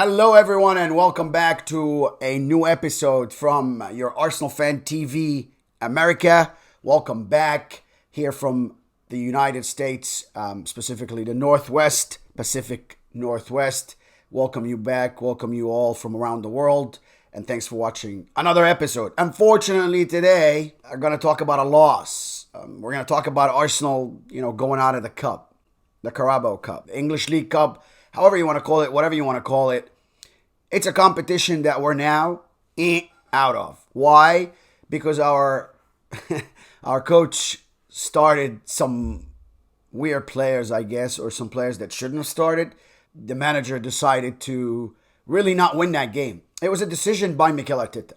Hello, everyone, and welcome back to a new episode from your Arsenal Fan TV America. Welcome back here from the United States, specifically the Northwest, Pacific Northwest. Welcome you back. Welcome you all from around the world. And thanks for watching another episode. Unfortunately, today, we're going to talk about a loss. We're going to talk about Arsenal, going out of the cup, the Carabao Cup, English League Cup, however you want to call it, whatever you want to call it. It's a competition that we're now out of. Why? Because our our coach started some weird players, I guess, or some players that shouldn't have started. The manager decided to really not win that game. It was a decision by Mikel Arteta.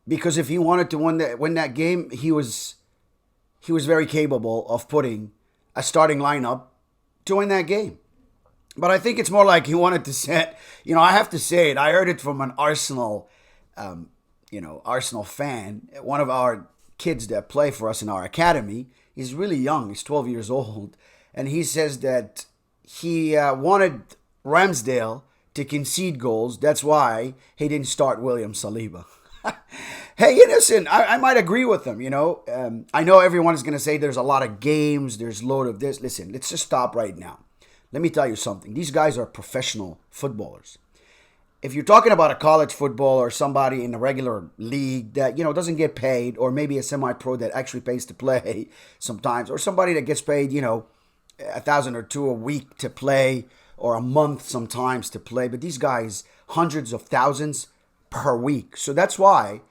Because if he wanted to win that game, he was very capable of putting a starting lineup to win that game. But I think it's more like he wanted to set, I have to say it. I heard it from an Arsenal fan, one of our kids that play for us in our academy. He's really young. He's 12 years old. And he says that he wanted Ramsdale to concede goals. That's why he didn't start William Saliba. Hey, listen, I might agree with him, I know everyone is going to say there's a lot of games, there's a load of this. Listen, let's just stop right now. Let me tell you something. These guys are professional footballers. If you're talking about a college football or somebody in a regular league that, doesn't get paid, or maybe a semi-pro that actually pays to play sometimes, or somebody that gets paid, $1,000 or $2,000 a week to play, or a month sometimes to play. But these guys, hundreds of thousands per week. So that's why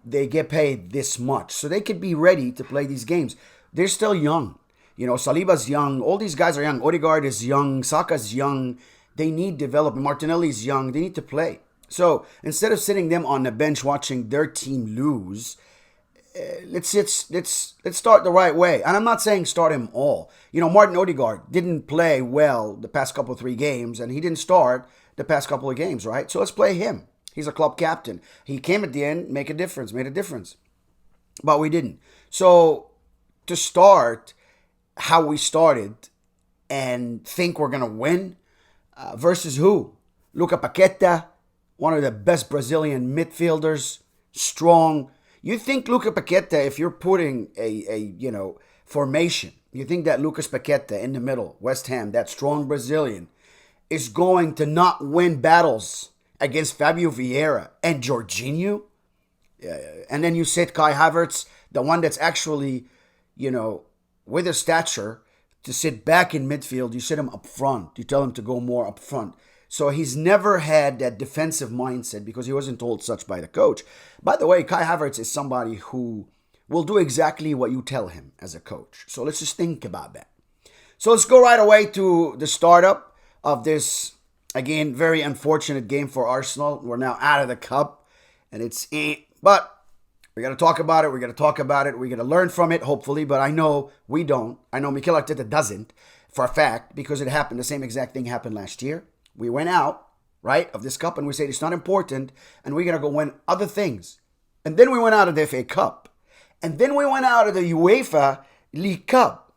they get paid this much. So they could be ready to play these games. They're still young. Saliba's young. All these guys are young. Odegaard is young. Saka's young. They need development. Martinelli's young. They need to play. So instead of sitting them on the bench watching their team lose, let's start the right way. And I'm not saying start him all. Martin Odegaard didn't play well the past couple 3 games, and he didn't start the past couple of games, right? So let's play him. He's a club captain. He came at the end, made a difference. But we didn't. So to start how we started and think we're going to win versus who? Luca Paqueta, one of the best Brazilian midfielders, strong. You think Luca Paqueta, if you're putting a formation, you think that Lucas Paqueta in the middle, West Ham, that strong Brazilian, is going to not win battles against Fabio Vieira and Jorginho? And then you said Kai Havertz, the one that's actually, with his stature, to sit back in midfield, you sit him up front. You tell him to go more up front. So he's never had that defensive mindset because he wasn't told such by the coach. By the way, Kai Havertz is somebody who will do exactly what you tell him as a coach. So let's just think about that. So let's go right away to the startup of this, again, very unfortunate game for Arsenal. We're now out of the cup, and but we got to talk about it. We're going to learn from it, hopefully. But I know we don't. I know Mikel Arteta doesn't for a fact because it happened. The same exact thing happened last year. We went out, right, of this cup and we said it's not important and we're going to go win other things. And then we went out of the FA Cup. And then we went out of the UEFA League Cup.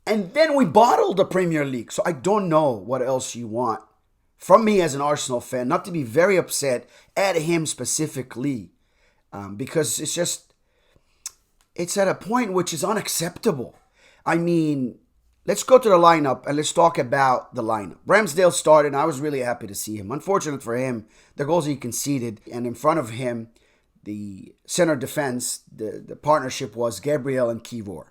And then we bottled the Premier League. So I don't know what else you want from me as an Arsenal fan, not to be very upset at him specifically. Because it's at a point which is unacceptable. I mean, let's go to the lineup and let's talk about the lineup. Ramsdale started, and I was really happy to see him. Unfortunate for him, the goals he conceded, and in front of him, the center defense, the partnership was Gabriel and Kivor.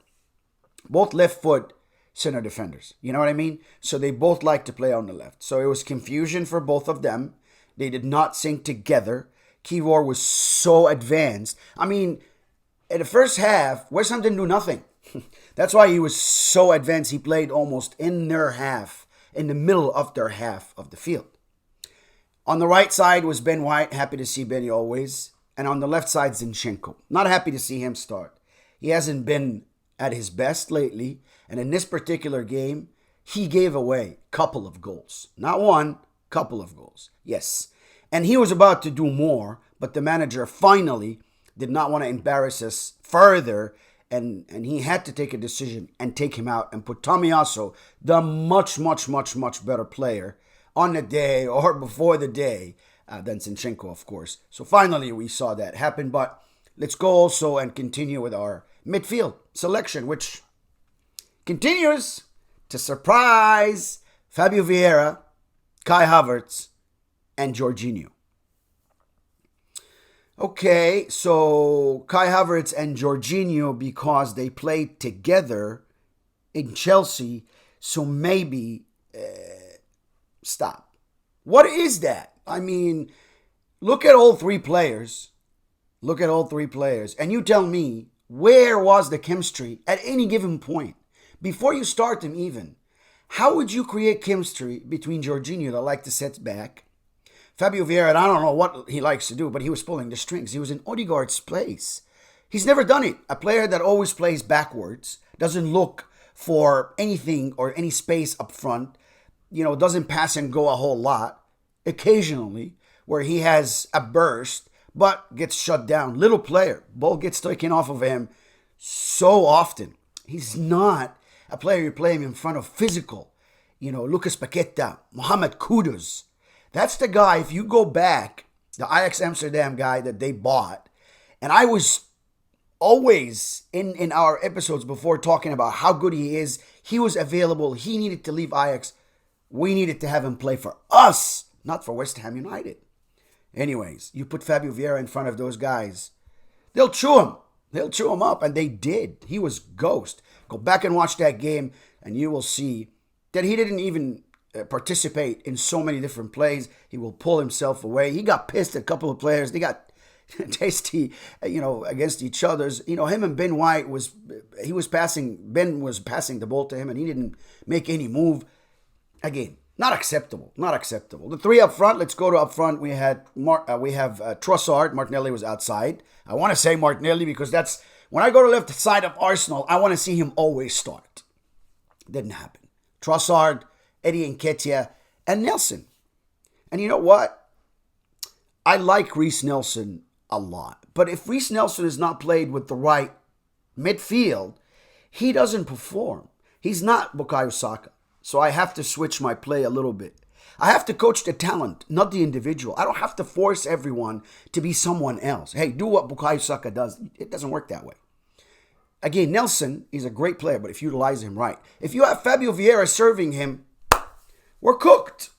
Both left foot center defenders. You know what I mean? So they both like to play on the left. So it was confusion for both of them. They did not sync together. Kivor was so advanced. I mean, in the first half, West Ham didn't do nothing. That's why he was so advanced. He played almost in their half, in the middle of their half of the field. On the right side was Ben White. Happy to see Benny always. And on the left side, Zinchenko. Not happy to see him start. He hasn't been at his best lately. And in this particular game, he gave away a couple of goals. Not one, couple of goals. Yes. And he was about to do more, but the manager finally did not want to embarrass us further, and he had to take a decision and take him out and put Tomiyasu, the much better player, on the day or before the day than Zinchenko, of course. So finally we saw that happen. But let's go also and continue with our midfield selection, which continues to surprise Fabio Vieira, Kai Havertz, and Jorginho. Okay, so Kai Havertz and Jorginho, because they played together in Chelsea, so maybe stop. What is that? I mean, look at all three players. Look at all three players. And you tell me, where was the chemistry at any given point? Before you start them even. How would you create chemistry between Jorginho that liked to set back? Fabio Vieira, and I don't know what he likes to do, but he was pulling the strings. He was in Odegaard's place. He's never done it. A player that always plays backwards, doesn't look for anything or any space up front, doesn't pass and go a whole lot. Occasionally, where he has a burst, but gets shut down. Little player. Ball gets taken off of him so often. He's not a player you play him in front of physical. Lucas Paqueta, Mohamed Kudus. That's the guy, if you go back, the Ajax Amsterdam guy that they bought, and I was always in our episodes before talking about how good he is. He was available. He needed to leave Ajax. We needed to have him play for us, not for West Ham United. Anyways, you put Fabio Vieira in front of those guys, they'll chew him. They'll chew him up, and they did. He was ghost. Go back and watch that game, and you will see that he didn't even participate in so many different plays. He will pull himself away. He got pissed at a couple of players. They got tasty, against each other's. Him and Ben White Ben was passing the ball to him, and he didn't make any move. Again, not acceptable. Not acceptable. The three up front. Let's go to up front. We have Trossard. Martinelli was outside. I want to say Martinelli because that's when I go to left side of Arsenal. I want to see him always start. Didn't happen. Trossard, Eddie Nketiah, and Nelson. And you know what? I like Reece Nelson a lot. But if Reece Nelson is not played with the right midfield, he doesn't perform. He's not Bukayo Saka. So I have to switch my play a little bit. I have to coach the talent, not the individual. I don't have to force everyone to be someone else. Hey, do what Bukayo Saka does. It doesn't work that way. Again, Nelson is a great player, but if you utilize him right. If you have Fabio Vieira serving him, we're cooked.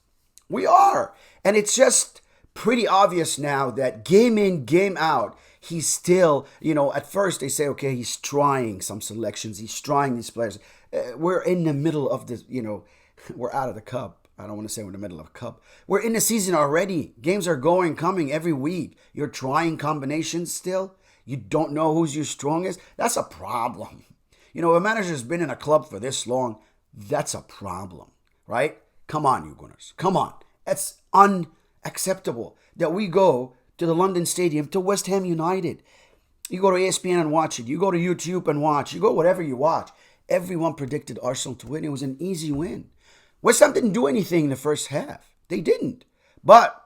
We are. And it's just pretty obvious now that game in, game out, he's still, at first they say, okay, he's trying some selections. He's trying these players. We're in the middle of the, we're out of the cup. I don't want to say we're in the middle of a cup. We're in the season already. Games are coming every week. You're trying combinations still. You don't know who's your strongest. That's a problem. A manager's been in a club for this long. That's a problem, right? Come on, you Gunners. Come on. It's unacceptable that we go to the London Stadium to West Ham United. You go to ESPN and watch it. You go to YouTube and watch. You go whatever you watch. Everyone predicted Arsenal to win. It was an easy win. West Ham didn't do anything in the first half. They didn't. But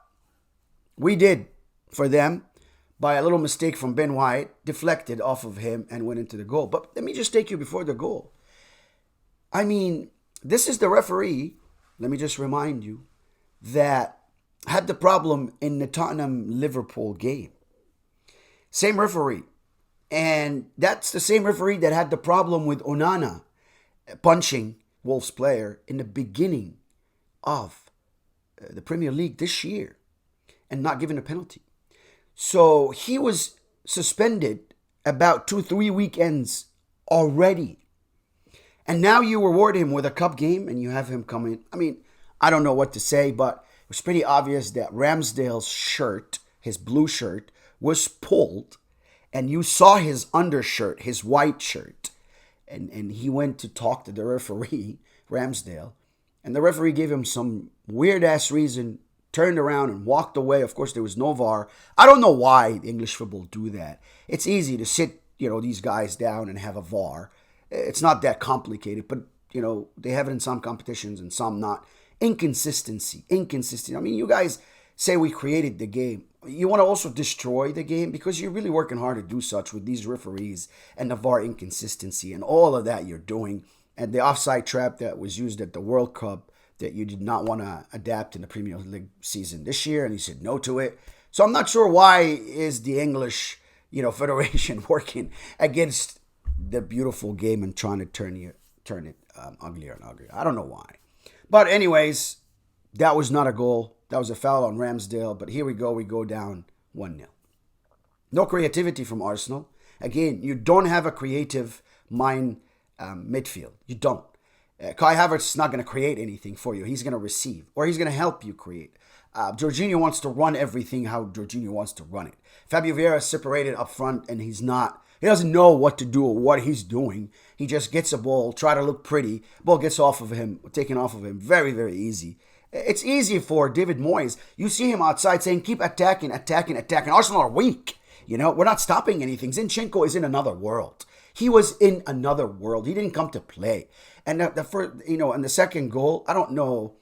we did for them by a little mistake from Ben White, deflected off of him and went into the goal. But let me just take you before the goal. I mean, this is the referee, let me just remind you, that had the problem in the Tottenham-Liverpool game. Same referee. And that's the same referee that had the problem with Onana punching Wolves player in the beginning of the Premier League this year and not given a penalty. So he was suspended about 2-3 weekends already. And now you reward him with a cup game and you have him come in. I mean, I don't know what to say, but it was pretty obvious that Ramsdale's shirt, his blue shirt, was pulled. And you saw his undershirt, his white shirt. And he went to talk to the referee, Ramsdale. And the referee gave him some weird-ass reason, turned around and walked away. Of course, there was no VAR. I don't know why English football do that. It's easy to sit, these guys down and have a VAR. It's not that complicated, but, they have it in some competitions and some not. Inconsistency. I mean, you guys say we created the game. You want to also destroy the game because you're really working hard to do such with these referees and the VAR inconsistency and all of that you're doing. And the offside trap that was used at the World Cup, that you did not want to adapt in the Premier League season this year, and he said no to it. So I'm not sure why is the English, federation working against the beautiful game and trying to turn it uglier and uglier. I don't know why. But anyways, that was not a goal. That was a foul on Ramsdale. But here we go. We go down 1-0. No creativity from Arsenal. Again, you don't have a creative mind midfield. You don't. Kai Havertz is not going to create anything for you. He's going to receive, or he's going to help you create. Jorginho wants to run everything how Jorginho wants to run it. Fabio Vieira is separated up front, and he doesn't know what to do or what he's doing. He just gets a ball, try to look pretty. Ball gets taken off of him. Very, very easy. It's easy for David Moyes. You see him outside saying, keep attacking. Arsenal are weak. We're not stopping anything. Zinchenko is in another world. He was in another world. He didn't come to play. And the first, and the second goal, I don't know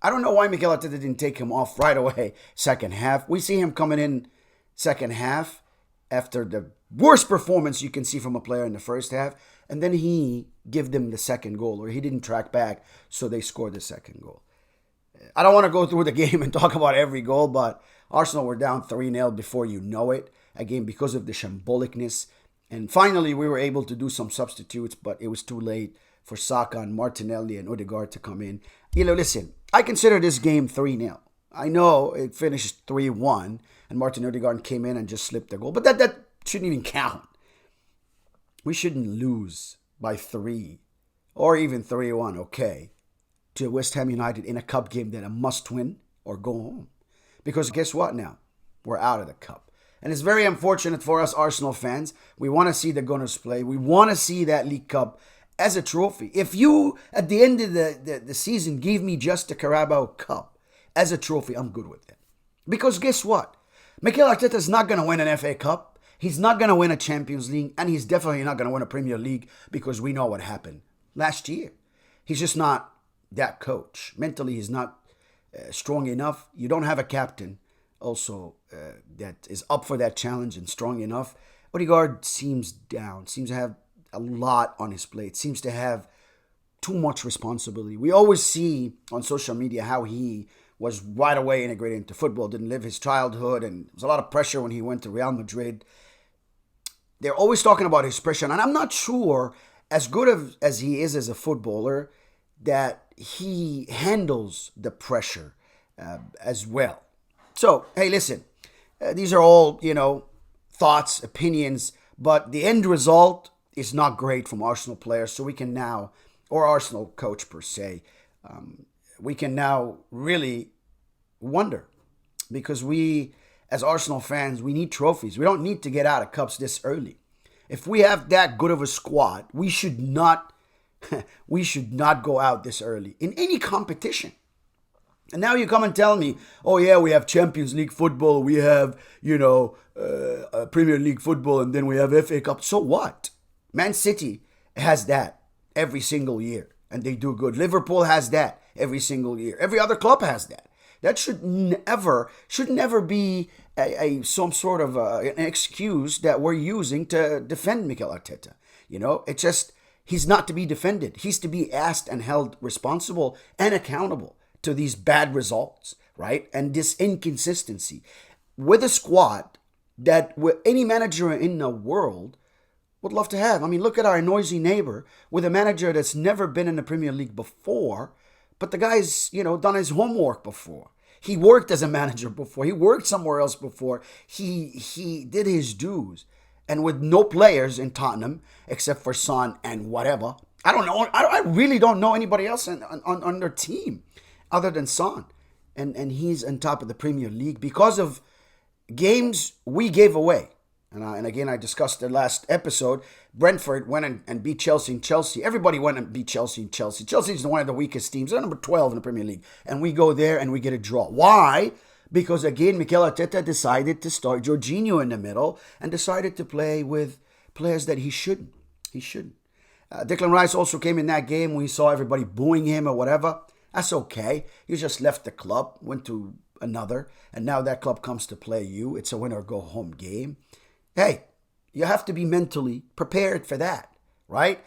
why Mikel Arteta didn't take him off right away. Second half, we see him coming in second half after the worst performance you can see from a player in the first half, and then he gave them the second goal, or he didn't track back, so they scored the second goal. I don't want to go through the game and talk about every goal, but Arsenal were down 3-0 before you know it, again because of the shambolicness. And finally, we were able to do some substitutes, but it was too late for Saka and Martinelli and Odegaard to come in. Listen, I consider this game 3-0. I know it finished 3-1, and Martin Odegaard came in and just slipped the goal, but that shouldn't even count. We shouldn't lose by 3 or even 3-1, okay, to West Ham United in a cup game that a must-win or go home. Because guess what now? We're out of the cup. And it's very unfortunate for us Arsenal fans. We want to see the Gunners play. We want to see that League Cup as a trophy. If you, at the end of the season, gave me just the Carabao Cup as a trophy, I'm good with it. Because guess what? Mikel Arteta is not going to win an FA Cup. He's not going to win a Champions League. And he's definitely not going to win a Premier League because we know what happened last year. He's just not that coach. Mentally, he's not strong enough. You don't have a captain also that is up for that challenge and strong enough. Odegaard seems down, seems to have a lot on his plate, seems to have too much responsibility. We always see on social media how he was right away integrated into football, didn't live his childhood, and there was a lot of pressure when he went to Real Madrid. They're always talking about his pressure, and I'm not sure, as good as he is as a footballer, that he handles the pressure as well. So, hey, listen, these are all, thoughts, opinions, but the end result is not great from Arsenal players, so we can now, or Arsenal coach per se, we can now really wonder, because we, as Arsenal fans, we need trophies. We don't need to get out of cups this early. If we have that good of a squad, we should not go out this early in any competition. And now you come and tell me, oh yeah, we have Champions League football, we have, Premier League football, and then we have FA Cup. So what? Man City has that every single year, and they do good. Liverpool has that every single year. Every other club has that. That should never be some sort of an excuse that we're using to defend Mikel Arteta. It's just, he's not to be defended. He's to be asked and held responsible and accountable to these bad results, right? And this inconsistency with a squad that any manager in the world would love to have. I mean, look at our noisy neighbor with a manager that's never been in the Premier League before, but the guy's, done his homework before. He worked as a manager before. He worked somewhere else before. He did his dues. And with no players in Tottenham, except for Son and whatever, I don't know. I really don't know anybody else on their team other than Son. And he's on top of the Premier League because of games we gave away. And again, I discussed the last episode. Brentford went and beat Chelsea and Chelsea. Everybody went and beat Chelsea and Chelsea. Chelsea's one of the weakest teams. They're number 12 in the Premier League. And we go there and we get a draw. Why? Because again, Mikel Arteta decided to start Jorginho in the middle and decided to play with players that he shouldn't. Declan Rice also came in that game when he saw everybody booing him or whatever. That's okay. You just left the club, went to another, and now that club comes to play you. It's a win or go home game. Hey, you have to be mentally prepared for that, right?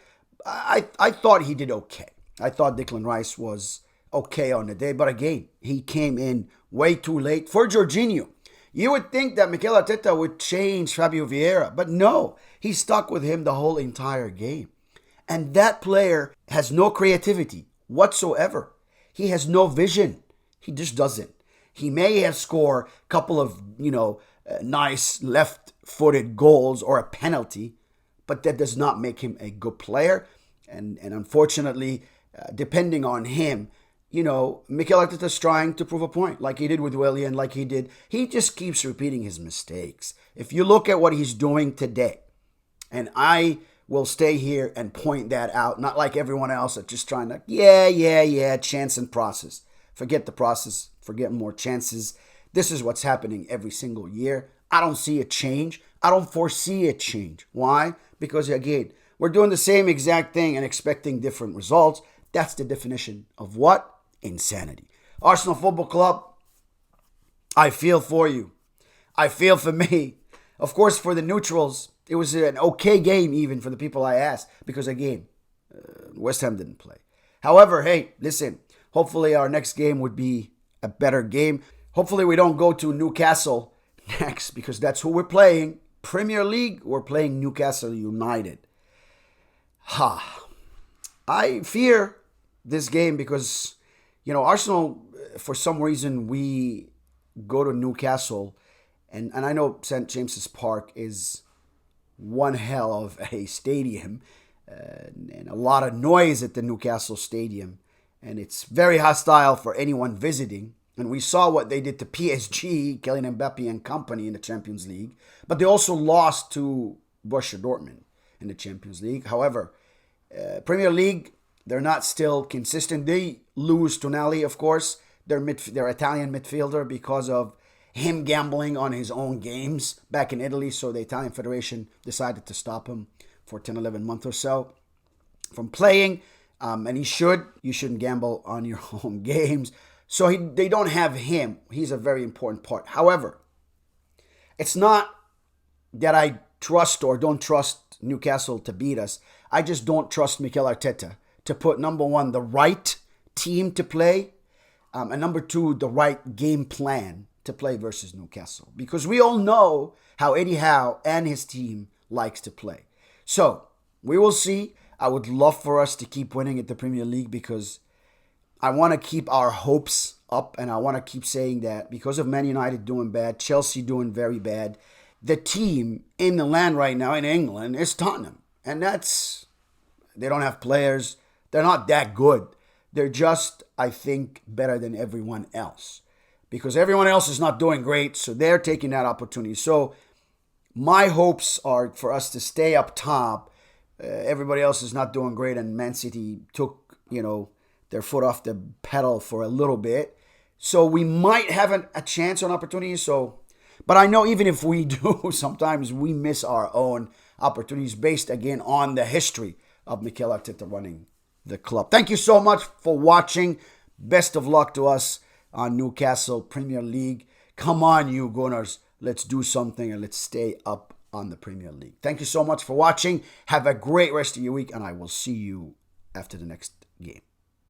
I thought he did okay. I thought Declan Rice was okay on the day. But again, he came in way too late for Jorginho. You would think that Mikel Arteta would change Fabio Vieira, but no, he stuck with him the whole entire game. And that player has no creativity whatsoever. He has no vision. He just doesn't. He may have scored a couple of, nice left-footed goals or a penalty, but that does not make him a good player. And unfortunately, depending on him, Mikel Arteta is trying to prove a point, like he did with Willian, like he did. He just keeps repeating his mistakes. If you look at what he's doing today, and I will stay here and point that out, not like everyone else that's just trying to, chance and process. Forget the process, forget more chances. This is what's happening every single year. I don't see a change. I don't foresee a change. Why? Because again, we're doing the same exact thing and expecting different results. That's the definition of what? Insanity. Arsenal Football Club, I feel for you. I feel for me. Of course, for the neutrals, it was an okay game even for the people I asked because, again, West Ham didn't play. However, hey, listen, hopefully our next game would be a better game. Hopefully we don't go to Newcastle next because that's who we're playing. Premier League, we're playing Newcastle United. I fear this game because, Arsenal, for some reason, we go to Newcastle, and I know St. James's Park is one hell of a stadium and a lot of noise at the Newcastle Stadium, and it's very hostile for anyone visiting. And we saw what they did to PSG, Kylian Mbappe and company in the Champions League, but they also lost to Borussia Dortmund in the Champions League. However, Premier League, they're not still consistent. They lose Tonali, of course, their Italian midfielder, because of him gambling on his own games back in Italy. So the Italian Federation decided to stop him for 10, 11 months or so from playing. And you shouldn't gamble on your own games. So they don't have him. He's a very important part. However, it's not that I trust or don't trust Newcastle to beat us. I just don't trust Mikel Arteta to put, number one, the right team to play, and number two, the right game plan to play versus Newcastle. Because we all know how Eddie Howe and his team likes to play. So we will see. I would love for us to keep winning at the Premier League because I want to keep our hopes up, and I want to keep saying that because of Man United doing bad, Chelsea doing very bad, the team in the land right now in England is Tottenham. And they don't have players. They're not that good. They're just, I think, better than everyone else. Because everyone else is not doing great, so they're taking that opportunity. So my hopes are for us to stay up top. Everybody else is not doing great, and Man City took, their foot off the pedal for a little bit. So we might have a chance on opportunities. But I know even if we do, sometimes we miss our own opportunities based, again, on the history of Mikel Arteta running the club. Thank you so much for watching. Best of luck to us on Newcastle Premier League. Come on, you Gunners. Let's do something and let's stay up on the Premier League. Thank you so much for watching. Have a great rest of your week, and I will see you after the next game.